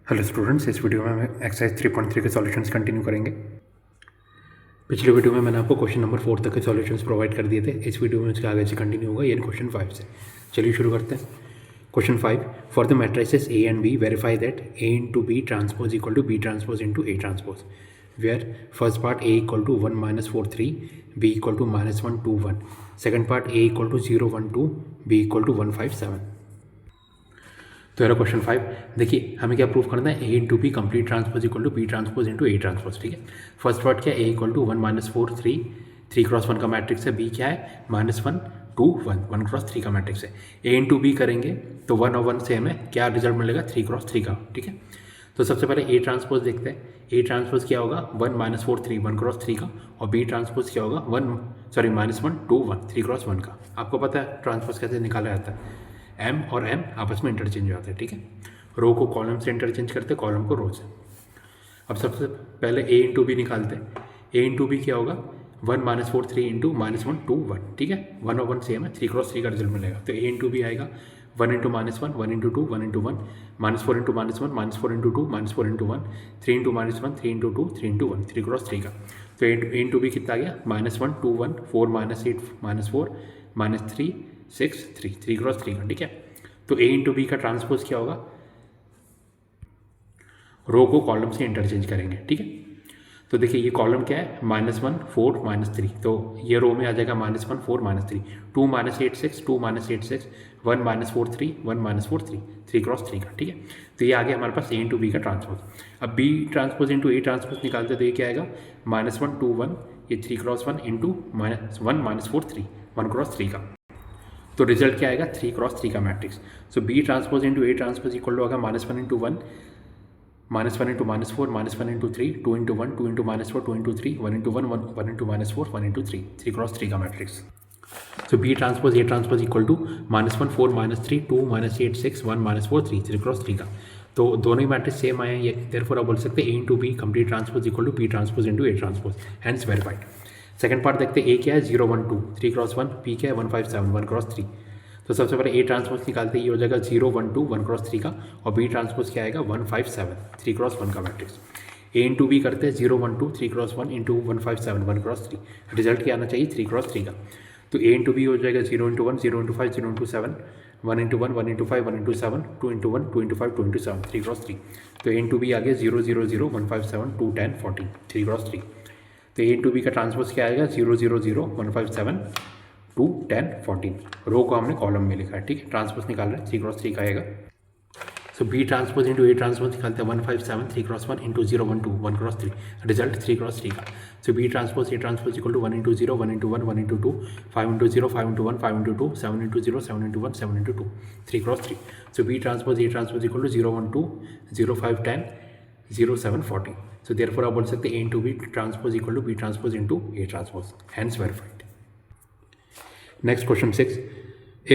Hello students, इस video में हम एक्सरसाइज 3.3 के सॉल्यूशंस कंटिन्यू करेंगे। पिछले वीडियो में मैंने आपको क्वेश्चन नंबर 4 तक के सॉल्यूशंस प्रोवाइड कर दिए थे। इस वीडियो में उसके आगे से कंटिन्यू होगा, यानी क्वेश्चन 5 से। चलिए शुरू करते हैं। Question 5, for the matrices A and B verify that A into B transpose equal to B transpose into A transpose, where first part A equal to 1 - 4 3, B equal to -1 2 1, second part A equal to 0 1 2, B equal to 1 5 7। तो यार question 5 देखिए, हमें क्या prove करना है, A into B complete transpose equal to B transpose into A transpose. ठीक है, first part क्या है, ए इक्वल टू 1 - 4 3, 3x1 का मैट्रिक्स है। बी क्या है, -1 2 1, 1x3 का मैट्रिक्स है। ए इंटू बी करेंगे तो 1 और 1 से हमें क्या रिजल्ट मिलेगा, 3x3 का। ठीक है, तो सबसे पहले ए ट्रांसपोज देखते हैं। ए ट्रांसपोज क्या होगा, 1 - 4 3, 1x3 का, और बी ट्रांसपोज क्या होगा, -1 2 1, 3x1 का। आपको पता है ट्रांसपोज कैसे निकाला जाता है, एम और एम आपस में इंटरचेंज हो जाते हैं। ठीक है, रो को कॉलम से इंटरचेंज करते हैं, कॉलम को रो से। अब सबसे पहले ए इंटू बी निकालते हैं। ए इंटू बी क्या होगा, 1 - 4 3 इंटू -1 2 1। ठीक है, 1 और 1 सेम है, 3x3 का रिजल्ट मिलेगा। तो ए इंटू बी आएगा 1 into -1, 1 into 2, 1 into 1, -4 into -1, -4 into 2, -4 into 1, 3 into -1, 3 into 2, 3 into 1, 3x3 का। तो ए इंटू बी कितना आ गया, -1 2 1, 4 -8 -4, -3 6 3, 3x3 का। ठीक है, तो ए इंटू बी का ट्रांसपोज क्या होगा, रो को कॉलम से इंटरचेंज करेंगे। ठीक है, तो देखिए ये कॉलम क्या है, -1 4 -3, तो ये रो में आ जाएगा -1 4 -3, 2 -8 6, 2 -8 6, 1 -4 3, 1 -4 3, 3x3 का। ठीक है, तो ये आ गया हमारे पास ए इंटू बी का ट्रांसपोज। अब B transpose into A transpose निकालते तो ये क्या आएगा, -1 2 1, ये 3x1 इंटू -1 -4 3, 1x3 का। तो रिजल्ट क्या आएगा, 3x3 का matrix. So B transpose into A transpose equal to होगा -1 into 1, -1 into -4, -1 into 3, 2 into 1, 2 into -4, 2 into 3, 1 into 1, 1 into -4, 1 into 3, 3x3 का matrix. So B transpose A transpose equal to -1 4 -3, 2 -8 6, 1 -4 3, 3x3 का। तो दोनों ही मैट्रिक्स सेम आए हैं, ये therefore आप बोल सकते हैं A into B complete transpose equal to B transpose into A transpose, hence verified. Second part देखते हैं, ए क्या है 0 1 2, 3x1, बी क्या है 1 5 7, 1x3। तो सबसे पहले ए ट्रांसपोज निकालते ही हो जाएगा 0 1 2, 1x3 का, और बी ट्रांसपोज क्या आएगा 1 5 7, 3x1 का मैट्रिक्स। ए इंटू बी करते हैं 0 1 2, 3x1 इंटू 1 5 7, 1x3, रिजल्ट क्या आना चाहिए 3x3 का। तो ए इंटू बी हो जाएगा 0 into 1, 0 into 5, 0 into 7, 1 into 1, 1 into 5, 1 into 7, 2 into 1, 2 into 5, 2 into 7, 3x3। तो ए इंटू बी आ गया 0 0 0, 1 5 7, 2 10 14, 3x3। तो ए इंटू बी का ट्रांसपोज क्या आएगा 0 0 0, 1 5 7, 2 10 14, रो को हमने कॉलम में लिखा है। ठीक है, ट्रांसपोज निकाल रहे हैं, 3x3 का आएगा। So B transpose into A transpose निकालते हैं 1 5 7, 3x1 into 0 1 2, 1x3, result 3x3 का। So B transpose A transpose equal to 1 into 0, 1 into 1, 1 into 2, 5 into 0, 5 into 1, 5 into 2, 7 into 0, 7 into 1, 7 into 2, 3x3। So B transpose A transpose equal to 0 1 2, 0 5 10, 0 7 14। So therefore आप बोल सकते हैं A into B transpose equal to B transpose into A transpose, hence verified. Next question 6.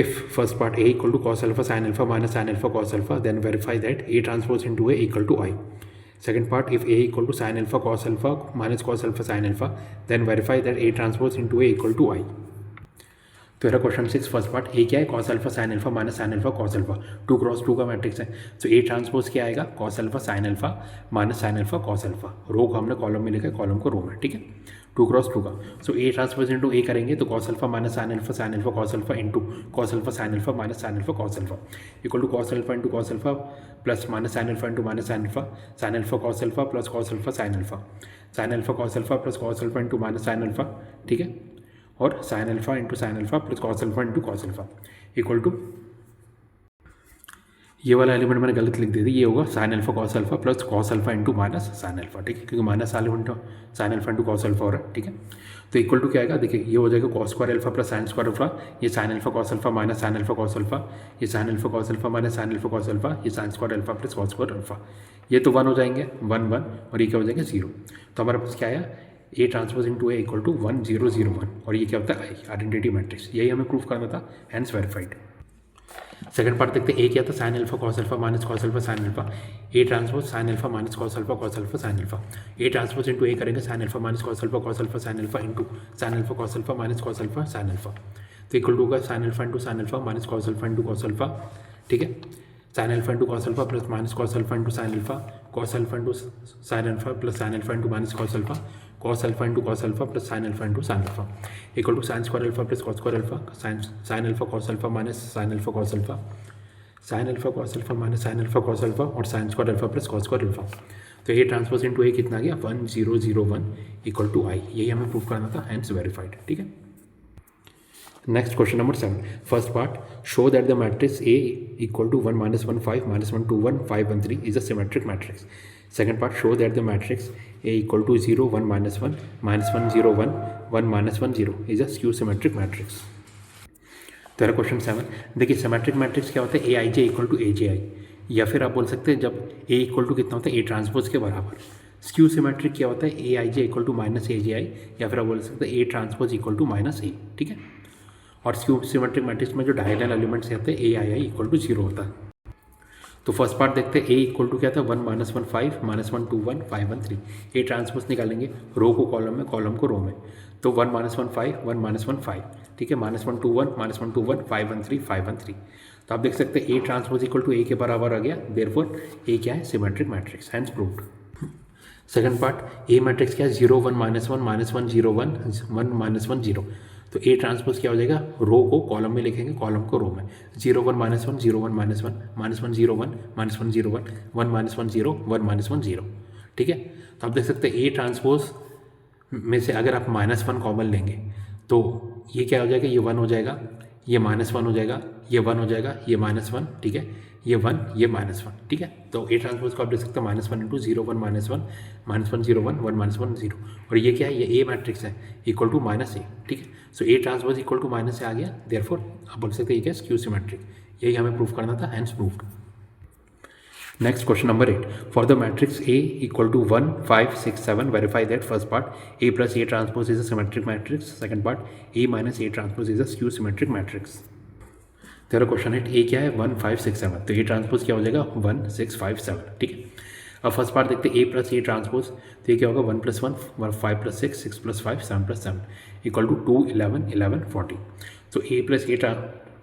If first part A equal to cos alpha sin alpha minus sin alpha cos alpha, then verify that A transpose into A equal to I. Second part, if A equal to sin alpha cos alpha minus cos alpha sin alpha, then verify that A transpose into A equal to I. तो मेरा question 6 first part, ए क्या है cos alpha sin alpha minus sin alpha cos alpha, 2x2 का matrix है। तो A transpose क्या आएगा, cos alpha sin alpha minus sin alpha cos alpha, रो को हमने कॉलम में लिखा है, कॉलम को रो में। ठीक है, 2x2 का। सो ए ट्रांसपोज इंटू ए करेंगे तो cos alpha minus sin alpha cos alpha into cos alpha sin alpha minus sin alpha cos alpha equal to cos alpha into cos alpha plus minus sin alpha into minus sin alpha cos alpha plus cos alpha sin alpha cos alpha plus cos alpha into minus sin alpha। ठीक है, और sin alpha into sin alpha plus cos alpha into cos alpha equal to, ये वाला element मैंने गलत लिख दी थी, ये होगा sin alpha cos alpha plus cos alpha into minus sin alpha। ठीक है, क्योंकि minus sin alpha into cos alpha हो रहा है। ठीक है, तो इक्वल टू क्या आएगा, देखिए ये हो जाएगा cos square alpha plus sin square alpha, ये sin alpha cos alpha minus sin alpha cos alpha, ये sin alpha cos alpha minus sin alpha cos alpha, ये sin square alpha plus cos square alpha, ये तो 1 हो जाएंगे, 1 1, और ये क्या हो जाएंगे 0। तो हमारे पास क्या आया, A transpose into A equal to 1 0 0 1, और ये क्या होता है आई, आइडेंटिटी मैट्रिक्स। यही हमें प्रूफ करना था, हैंस वेरीफाइड। सेकंड पार्ट देखते हैं, ए क्या था sin alpha cos alpha minus cos alpha sin alpha, A transpose sin alpha minus cos alpha sin alpha, A transpose into A करेंगे sin alpha minus cos alpha sin alpha into sin alpha cos alpha minus cos alpha sin alpha, तो equal to होगा sin alpha into sin alpha minus cos alpha into cos alpha। ठीक है, sine alpha into cos alpha plus minus cos alpha into sine alpha, cos alpha into sine alpha plus sine alpha into minus cos alpha, cos alpha into cos alpha plus sine alpha into sine alpha equal to sine square alpha plus cos square alpha, sine alpha cos alpha minus sine alpha cos alpha, sine alpha cos alpha minus sine alpha cos alpha और sine square alpha plus cos square alpha. तो A transpose into ए कितना गया 1001 equal to आई, यही हमें prove करना था, hence verified. ठीक है, next question number 7, first part, show that the matrix A equal to 1 -1 5 -1 2 1 5 1 3 is a symmetric matrix. Second part, show that the matrix A equal to 0 1 -1 -1 0 1 1 -1 0 is a skew symmetric matrix. तेरा question 7, देखिए symmetric matrix क्या होता है, A I J equal to A J I, या फिर आप बोल सकते हैं जब ए इक्वल टू कितना होता है ए ट्रांसपोज के बराबर। स्क्यू सिमेट्रिक क्या होता है, A I J equal to minus A J I, या फिर आप बोल सकते हैं A transpose equal to minus A. ठीक है, और स्क्यू सिमेट्रिक मैट्रिक्स में जो डायगोनल एलिमेंट्स आते हैं ए आई आई इक्वल टू 0 होता है। तो फर्स्ट पार्ट देखते हैं, ए इक्वल टू क्या था 1 -1 5 -1 2 1 5 1 3, ए ट्रांसपोज निकालेंगे, रो को कॉलम में, कॉलम को रो में। तो 1 -1 5 1 -1 5, ठीक है, -1 2 1 -1 2 1 5 1 3 5 1 3। तो आप देख सकते हैं A transpose equal to A के बराबर आ गया, देयरफॉर ए क्या है symmetric matrix, hence proved. Second part, A matrix क्या है 0 1 -1 -1 0 1 1 -1 0। तो ए ट्रांसपोज क्या हो जाएगा, रो को कॉलम में लिखेंगे, कॉलम को रो में, 0 1 -1 0 1 -1 -1 0 1 -1 0 1 1 -1 0 1 -1 0। ठीक है, तो आप देख सकते हैं ए ट्रांसपोज में से अगर आप -1 कॉमन लेंगे तो ये क्या हो जाएगा, ये 1 हो जाएगा, ये -1 हो जाएगा, ये 1 हो जाएगा, ये -1, ठीक है, ये 1, ये -1। ठीक है, तो ए ट्रांसपोज को आप देख सकते हैं -1 इंटू 0 1 -1 -1 0 1 1 -1 0, और ये क्या है, ये ए मैट्रिक्स है इक्वल टू -ए। ठीक है, सो ए ट्रांसपोज इक्वल टू -ए आ गया, देयरफॉर आप बोल सकते हैं ये क्या स्क्यू सिमेट्रिक, यही हमें प्रूव करना था, hence proved. Next question number 8, for the matrix A equal to 1 5 6 7 verify that first part A plus A transpose is a symmetric matrix, second part A minus A transpose is a skew symmetric matrix. तेरा question है A क्या है 1 5 6 7, तो A transpose क्या हो जाएगा 1 6 5 7। ठीक है, अब फर्स्ट पार्ट देखते हैं ए प्लस ए ट्रांसपोज, तो ये क्या होगा 1 + 1 5 + 6 6 + 5 7 + 7 इक्वल टू 2 11 11 40। तो ए प्लस ए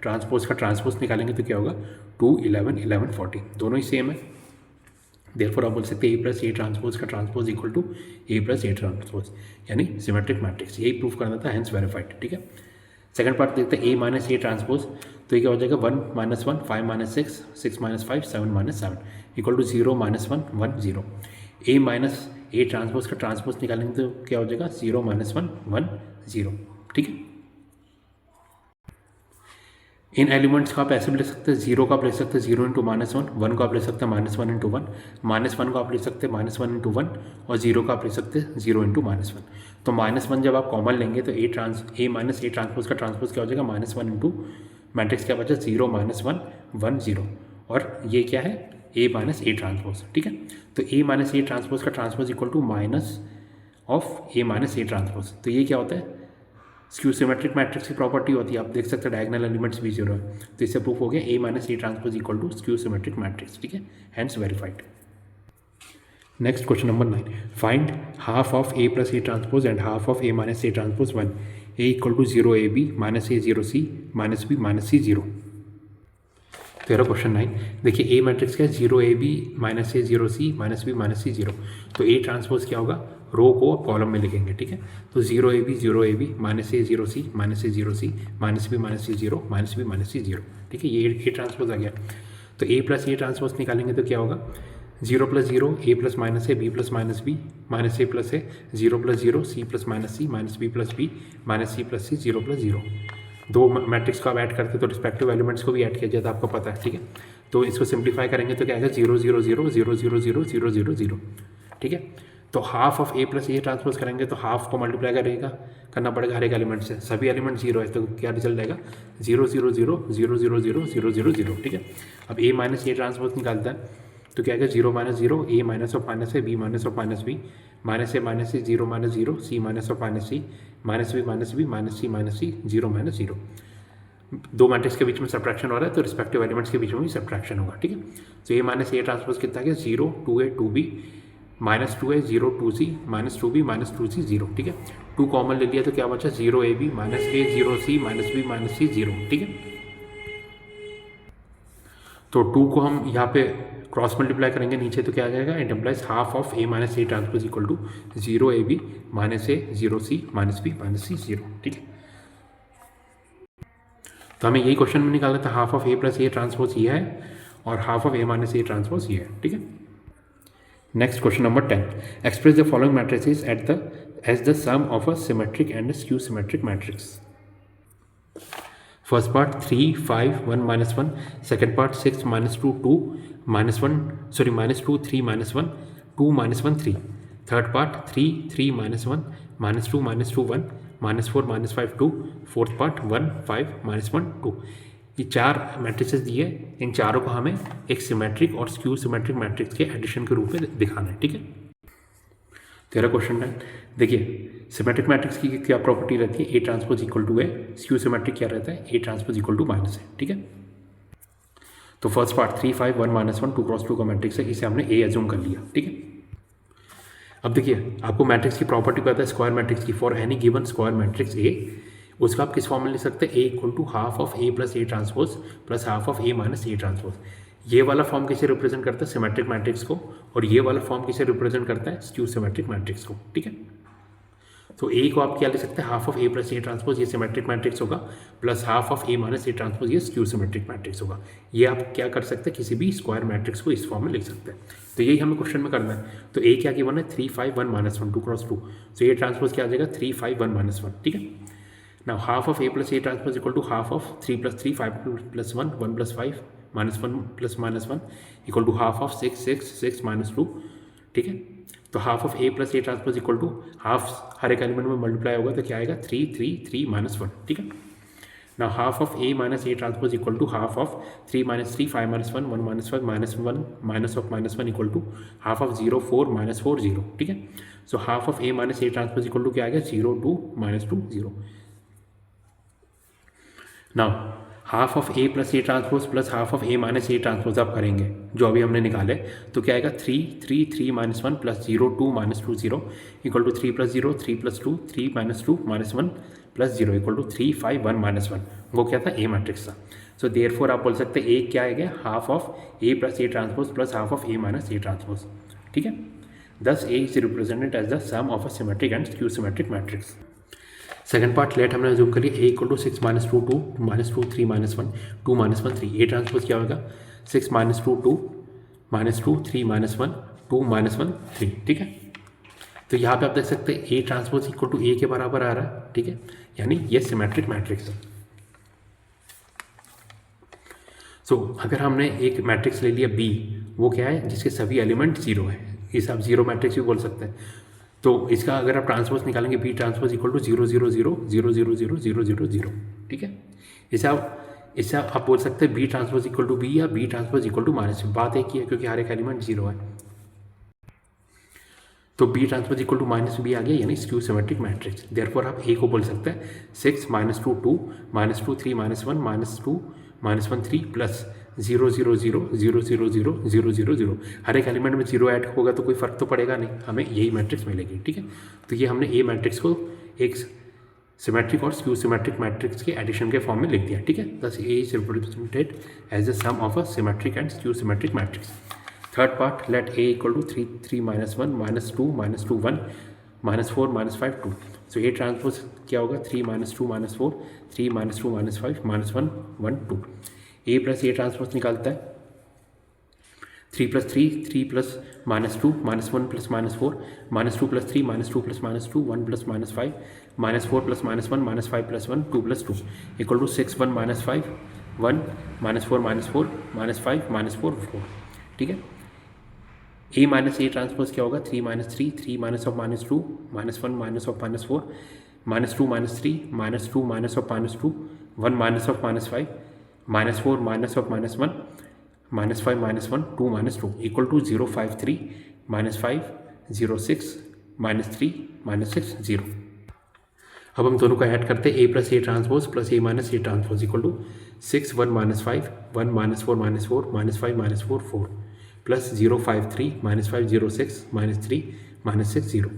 ट्रांसपोज का ट्रांसपोज निकालेंगे तो क्या होगा 2 11 11 40, दोनों ही सेम है, देयरफॉर आप बोल सकते हैं ए प्लस ए ट्रांसपोज का transpose equal to A plus A transpose, यानी सिमेट्रिक मैट्रिक्स, यही प्रूफ करना था, हैंस वेरीफाइड। ठीक है, सेकंड पार्ट देखते हैं ए माइनस ए ट्रांसपोज, तो ये क्या हो जाएगा 1 -1 5 -6 6 -5 7 -7 equal to 0 -1 1 0। A minus A transpose का ट्रांसपोज निकालेंगे तो क्या हो जाएगा 0 -1 1 0। ठीक है, इन एलिमेंट्स को आप ऐसे भी ले सकते हैं, 0 को आप ले सकते हैं 0 × -1, 1 को आप ले सकते हैं -1 × 1, -1 को आप ले सकते हैं -1 × 1, और 0 को आप ले सकते हैं 0 × -1। तो -1 जब आप कॉमन लेंगे तो ए माइनस ए ट्रांसपोज का ट्रांसपोज क्या हो जाएगा -1 इंटू मैट्रिक्स क्या बचा 0 -1 1 0, और ये क्या है ए माइनस ए ट्रांसपोज। ठीक है, तो ए माइनस ए ट्रांसपोज का transpose equal to minus of A minus A transpose, तो ये क्या होता है स्क्यू सिमेट्रिक मैट्रिक्स की प्रॉपर्टी होती है, आप देख सकते हैं डायगोनल एलिमेंट्स भी 0 है, तो इससे प्रूफ हो गया A minus A transpose equal to skew symmetric matrix. ठीक है, hence verified. Next question number 9, find half of A plus A transpose and half of A minus A transpose 1, A equal to 0 AB -A 0 C -B -C 0। तेरा question 9, देखिए ए matrix क्या है 0 AB -A 0 C -B -C 0, तो A transpose क्या होगा, रो को column में लिखेंगे। ठीक है, तो 0 AB -A 0 C -A 0 C -B -C 0 -B -C 0। ठीक है, ये ए ट्रांसपोज आ गया, तो ए प्लस ए ट्रांसपोज निकालेंगे तो क्या होगा 0 + 0 A + -A B + -B -A + A 0 + 0 C + -C -B + B -C + C 0 + 0। दो मैट्रिक्स को आप ऐड करते तो रिस्पेक्टिव एलिमेंट्स को भी ऐड किया जाए, तो आपको पता है। ठीक है, तो इसको सिंप्लीफाई करेंगे तो क्या आएगा 0 0 0 0 0 0 0 0 0। ठीक है, तो half of A plus A transpose करेंगे तो हाफ को मल्टीप्लाई करना पड़ेगा हर एक एलिमेंट से, सभी एलिमेंट 0 है, तो क्या रिजल्ट आएगा 0 0 0 0 0 0 0 0 0। ठीक है, अब ए माइनस ए ट्रांसपोज निकालता है तो क्या आएगा 0 -0 A माइनस ऑफ माइनस है B minus of minus B -A -C 0 -0 C minus of minus C -B -C 0 -0। दो मैट्रिक्स के बीच में सब्ट्रैक्शन हो रहा है तो रिस्पेक्टिव एलिमेंट्स के बीच में भी सब्ट्रैक्शन होगा। ठीक है, तो A माइनस A ट्रांसपोज कितना है 0 2A 2B -2A 0 2C -2B -2C 0। ठीक है, 2 कॉमन ले लिया तो क्या बचा 0 AB -A 0 C -B -C 0। ठीक है, तो 2 को हम यहाँ पे क्रॉस मल्टीप्लाई करेंगे नीचे तो क्या आ जाएगा, it implies half of A minus A transpose equal to 0 A B minus A 0 C minus B minus C 0। ठीक है, तो हमें यही क्वेश्चन में निकालना था, half of A plus A transpose ये है और half of A minus A transpose ये है। ठीक है, next question number 10, express the following matrices as the sum of a symmetric and skew symmetric matrix. First part 3 5 1 minus 1, second part 6 -2 2 -1 -2 3 -1 2 -1 3, third part 3 3 -1 -2 -2 1 -4 -5 2, fourth part 1 5 -1 2। ये चार matrices दिए, इन चारों को हमें एक सिमेट्रिक और स्क्यू सिमेट्रिक मैट्रिक्स के addition के रूप में दिखाना है। ठीक है, तेरा क्वेश्चन है, देखिए सिमेट्रिक मैट्रिक्स की क्या प्रॉपर्टी रहती है, A transpose equal to A, skew symmetric क्या रहता है, A transpose equal to minus है। ठीक है, तो फर्स्ट पार्ट 3 5 1 -1 2 क्रॉस 2 का मैट्रिक्स है, इसे हमने ए एज्यूम कर लिया। ठीक है, अब देखिए आपको मैट्रिक्स की प्रॉपर्टी पता है स्क्वायर मैट्रिक्स की, for any given square matrix A, उसका आप किस फॉर्म में लिख सकते हैं, A equal to half of A plus A transpose plus half of A minus A transpose. ये वाला फॉर्म किसे रिप्रेजेंट करता है, सिमेट्रिक मैट्रिक्स को, और ये वाला फॉर्म किसे रिप्रेजेंट करता है, स्क्यू सिमेट्रिक मैट्रिक्स को। ठीक है, तो ए को आप क्या लिख सकते हैं, half of A plus A transpose, ये सिमेट्रिक मैट्रिक्स होगा, plus half of A minus A transpose, ये स्क्यू सिमेट्रिक मैट्रिक्स होगा। ये आप क्या कर सकते हैं, किसी भी स्क्वायर मैट्रिक्स को इस फॉर्म में लिख सकते हैं। तो यही हमें क्वेश्चन में करना है। तो ए क्या गिवन है, 3 5 1 -1 2 क्रॉस 2, तो ए ट्रांसपोज क्या आ जाएगा, 3 5 1 -1। ठीक है, now half of A plus A transpose equal to half of 3 + 3 5 + 1 1 + 5 -1 + -1 equal to half of 6 6 6 -2। ठीक है, तो half of A plus A transpose equal to half हर एक एलिमेंट में मल्टीप्लाई होगा तो क्या आएगा, 3 3 3 -1। ठीक है, now half of A minus A transpose equal to half of 3 -3 5 -1 1 -5 -1 minus of -1 equal to half of 0 4 -4 0। ठीक है, so half of A minus A transpose equal to क्या आएगा, 0 2 -2 0। Now half of A plus A transpose plus half of A minus A transpose आप करेंगे जो अभी हमने निकाले, तो क्या आएगा, 3 3 3 -1 plus 0 2 -2 0 equal to 3 + 0 3 + 2 3 -2 -1 plus 0 equal to 3 5 1 -1। वो क्या था, ए मैट्रिक्स था। सो देयरफॉर आप बोल सकते हैं ए क्या है, half of A plus A transpose plus half of A minus A transpose. ठीक है, thus A is represented as the sum of a symmetric and skew symmetric matrix. Second part let हमने assume कर लिया, A equal to 6 -2 2 -2 3 -1 2 -1 3। A transpose क्या होगा, 6 -2 2 -2 3 -1 2 -1 3। ठीक है, तो यहाँ पे आप देख सकते हैं A transpose equal to A के बराबर आ रहा है। ठीक है, यानी ये सिमेट्रिक मैट्रिक्स है। सो अगर हमने एक मैट्रिक्स ले लिया बी, वो क्या है, जिसके सभी एलिमेंट 0 है, इसे आप जीरो मैट्रिक्स भी बोल सकते हैं। तो इसका अगर आप ट्रांसपोज निकालेंगे, बी ट्रांसपोज इक्वल टू 0 0 0 0 0 0 0 0 0। ठीक है, इसे आप बोल सकते हैं B transpose equal to B या B transpose equal to minus. बात एक ही है क्योंकि हर एक एलिमेंट 0 है, तो B transpose equal to minus B आ गया, यानी स्क्यू सिमेट्रिक मैट्रिक्स। देयरफॉर आप ए को बोल सकते हैं 6 -2 2 -2 3 -1 -2 -1 3 प्लस 0 0 0 0 0 0 0 0 0। हर एक एलिमेंट में 0 ऐड होगा तो कोई फर्क तो पड़ेगा नहीं, हमें यही मैट्रिक्स मिलेगी। ठीक है, तो ये हमने ए मैट्रिक्स को एक सिमेट्रिक और स्क्यू सिमेट्रिक मैट्रिक्स के एडिशन के फॉर्म में लिख दिया। ठीक है, thus A is represented as the sum of a symmetric and skew symmetric matrix. Third part let A equal to 3 3 -1 -2 -2 1 -4 -5 2। So A transpose क्या होगा, 3 -2 -4 3 -2 -5 -1 1 2। ए प्लस ए ट्रांसपोज निकालता है 3 + 3 3 plus -2 -1 plus -4 -2 plus 3 -2 plus -2 1 plus -5 -4 plus -1 -5 plus 1 2 plus 2 equal to 6 1 -5 1 -4 -4 -5 -4 4। ठीक है, A minus A transpose क्या होगा, 3 -3 3 minus of -2 -1 minus of -4 -2 -3 -2 minus of -2 1 minus of -5 -4 minus of -1 -5 -1 2 -2 equal to 0 5 3 -5 0 6 -3 -6 0। अब हम दोनों को ऐड करते हैं, A plus A transpose plus A minus A transpose equal to 6 1 -5 1 -4 -4 -5 -4 4 plus 0 5 3 -5 0 6 -3 -6 0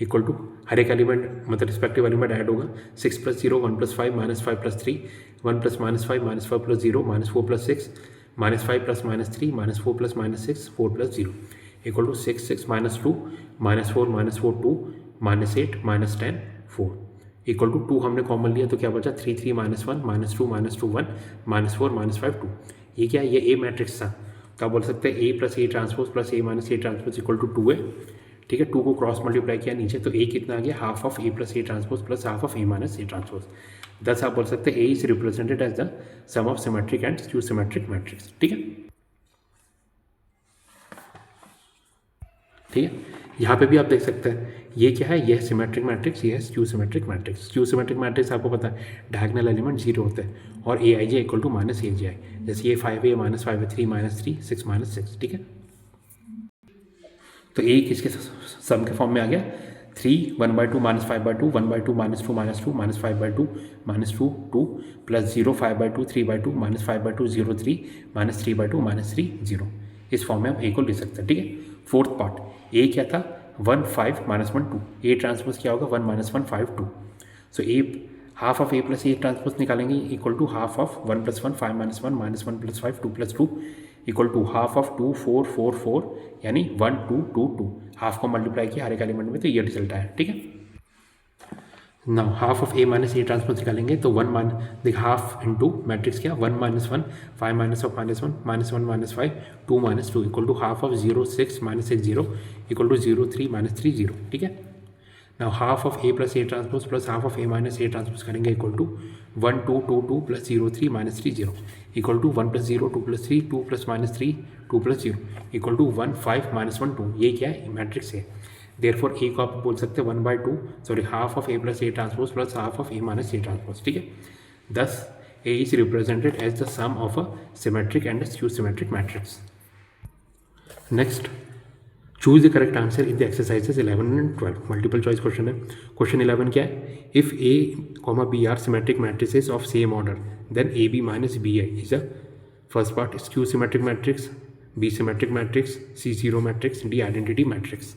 equal to हर एक एलिमेंट मतलब रिस्पेक्टिव एलिमेंट ऐड होगा, 6 + 0 1 + 5 -5 + 3 1 + -5 -5 + 0 -4 + 6 -5 plus -3 -4 plus -6 4 plus 0 equal to 6 6 -2 -4 -4 2 -8 -10 4 equal to 2 हमने कॉमन लिया तो क्या बचा 3 3 -1 -2 -2 1 -4 -5 2। ये क्या है, ये ए मैट्रिक्स था, तो आप बोल सकते हैं A plus A transpose plus A minus A transpose equal to 2 है। ठीक है, 2 को क्रॉस मल्टीप्लाई किया नीचे तो ए कितना आ गया, half of A plus A transpose plus half of A minus A transpose. Thus आप बोल सकते हैं A is represented as the sum of symmetric and skew symmetric matrix. ठीक है, ठीक है, यहाँ पे भी आप देख सकते हैं ये क्या है, यह सिमेट्रिक मैट्रिक्स, ये है skew symmetric matrix. Skew symmetric matrix आपको पता है डायगोनल एलिमेंट 0 होते हैं और ए I J equal to minus A J आई, जैसे ये 5 है -5 है 3 -3 6 -6। ठीक है, तो ए किसके सम के फॉर्म में आ गया 3 1/2 -5/2 1/2 -2 -2 -5/2 -2 2 प्लस 0 5/2 3/2 -5/2 0 3 -3/2 -3 0। इस फॉर्म में हम ए को लिख सकते हैं। ठीक है, फोर्थ पार्ट ए क्या था 1 5 -1 2, ए ट्रांसपोज क्या होगा 1 -1 5 2। So A half of A plus A transpose निकालेंगे equal to half of 1 + 1 5 -1 -1 + 5 2 + 2 equal to half of 2 4 4 4 यानी 1 2 2 2। हाफ को मल्टीप्लाई किया हर एक एलिमेंट में तो ये रिजल्ट आया। ठीक है, now half of A minus A transpose निकालेंगे तो 1 मान देख हाफ इंटू मैट्रिक्स क्या 1 -1 5 -1 -1 -5 2 -2 equal to half of 0 6 -6 0 equal to 0 3 -3 0। ठीक है, now half of A plus A transpose plus half of A minus A transpose करेंगे equal to 1 2 2 2 plus 0 3 -3 0 equal to 1 + 0 2 + 3 2 + -3 2 + 0 equal to 1 5 -1 2। ये क्या है मैट्रिक्स है, therefore ए को आप बोल सकते हैं 1/2 sorry half of A plus A transpose plus half of A minus A transpose. ठीक है, thus A is represented as the sum of a symmetric and skew symmetric matrix. Next, choose the correct answer in the exercises 11 and 12। Multiple choice question है। Question 11 क्या है, if A comma B are symmetric matrices of same order then A B minus B I is a first part skew symmetric matrix, B symmetric matrix, C zero matrix, D identity matrix.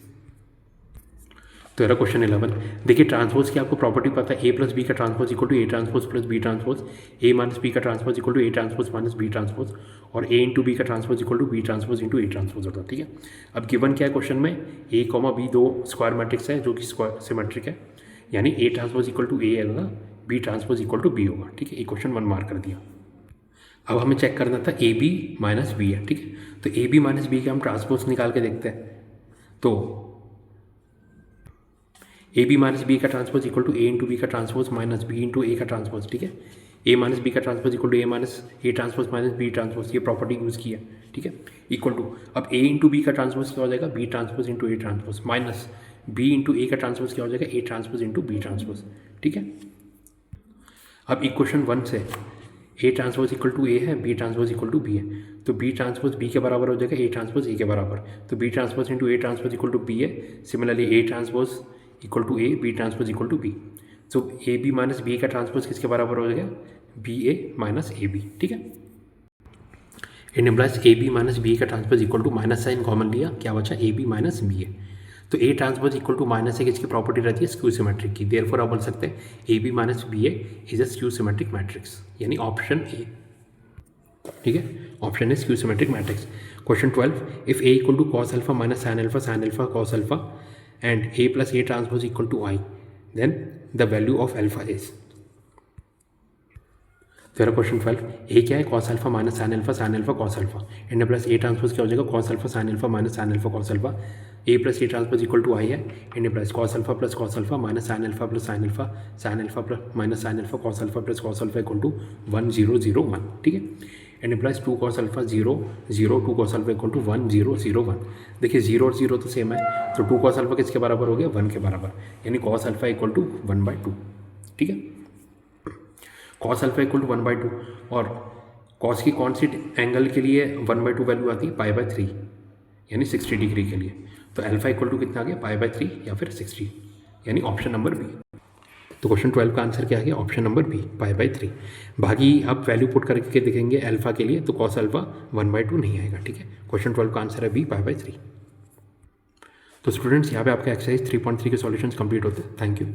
तो यह question 11। देखिए transpose की आपको property पता है, A plus B का transpose equal to A transpose plus B transpose, A minus B का transpose equal to A transpose minus B transpose, और ए इंटू बी का transpose equal to B transpose into A transpose होता है। ठीक है, अब given क्या है क्वेश्चन में, ए कॉमा बी दो स्क्वायर मैट्रिक्स है जो कि स्क्वायर सिमेट्रिक है, यानी A transpose equal to A होगा, B transpose equal to B होगा। ठीक है, ये क्वेश्चन 1 मार्क कर दिया। अब हमें चेक करना था ए बी माइनस बी है। ठीक है, तो ए बी माइनस बी का हम ट्रांसपोज निकाल के देखते हैं। तो ए बी माइनस बी का transpose equal to A into B का transpose minus B into A का ट्रांसपोज। ठीक है, ए माइनस बी का transpose equal to A minus A transpose minus B transpose, ये प्रॉपर्टी यूज़ की है। ठीक है, इक्वल टू अब ए इंटू बी का ट्रांसपोज क्या हो जाएगा B transpose into A transpose minus B into A का ट्रांसपोज क्या हो जाएगा A transpose into B transpose. ठीक है, अब इक्वेशन 1 से A transpose equal to A है, B transpose equal to B है, तो बी ट्रांसपोज बी के बराबर हो जाएगा ए ट्रांसपोज ए के बराबर, तो B transpose into A transpose equal to B है। Similarly A transpose equal to A, B transpose equal to B, so A B minus B का ट्रांसपोज किसके बराबर हो जाएगा B A minus A B. ठीक है, it implies A B minus B का transpose equal to minus sine common लिया, क्या बचा ए बी माइनस बी है, तो A transpose equal to minus ए किसकी प्रॉपर्टी रहती है स्क्यू सिमेट्रिक की, देयरफॉर आप बोल सकते हैं A B minus B A is a skew symmetric matrix, यानी ऑप्शन ए। ठीक है, option A skew symmetric matrix. Question 12, if A equal to cos alpha minus sine alpha cos alpha and a plus a transpose equal to I, then the value of alpha is। तेरा question 12, A क्या है cos alpha minus sine alpha cos alpha, and plus A transpose क्या हो जाएगा cos alpha minus sine alpha cos alpha, A plus A transpose equal to I है, and plus cos alpha minus sine alpha plus plus minus sine alpha cos alpha plus cos alpha equal to 1 0 0 1। ठीक है, and plus 2 cos alpha 0 0 2 cos alpha equal to 1 0 0 1। देखिए 0 और 0 तो same है, तो 2 cos alpha किसके बराबर हो गया 1 के बराबर, यानी cos अल्फा इक्वल टू 1/2। ठीक है, cos अल्फा इक्वल टू 1/2, और cos की कौन सी एंगल के लिए 1/2 वैल्यू आती है π/3, यानी 60 डिग्री के लिए, तो अल्फा इक्वल टू कितना आ गया π/3 या फिर 60, यानी ऑप्शन नंबर बी। तो क्वेश्चन 12 का आंसर क्या आ गया ऑप्शन नंबर बी π/3। बाकी आप वैल्यू पुट करके देखेंगे अल्फा के लिए तो cos अल्फा 1/2 नहीं आएगा। ठीक है, क्वेश्चन 12 का आंसर है बी π/3। तो स्टूडेंट्स यहाँ पे आपका एक्सरसाइज 3.3 के सॉल्यूशंस कंप्लीट होते हैं। Thank you.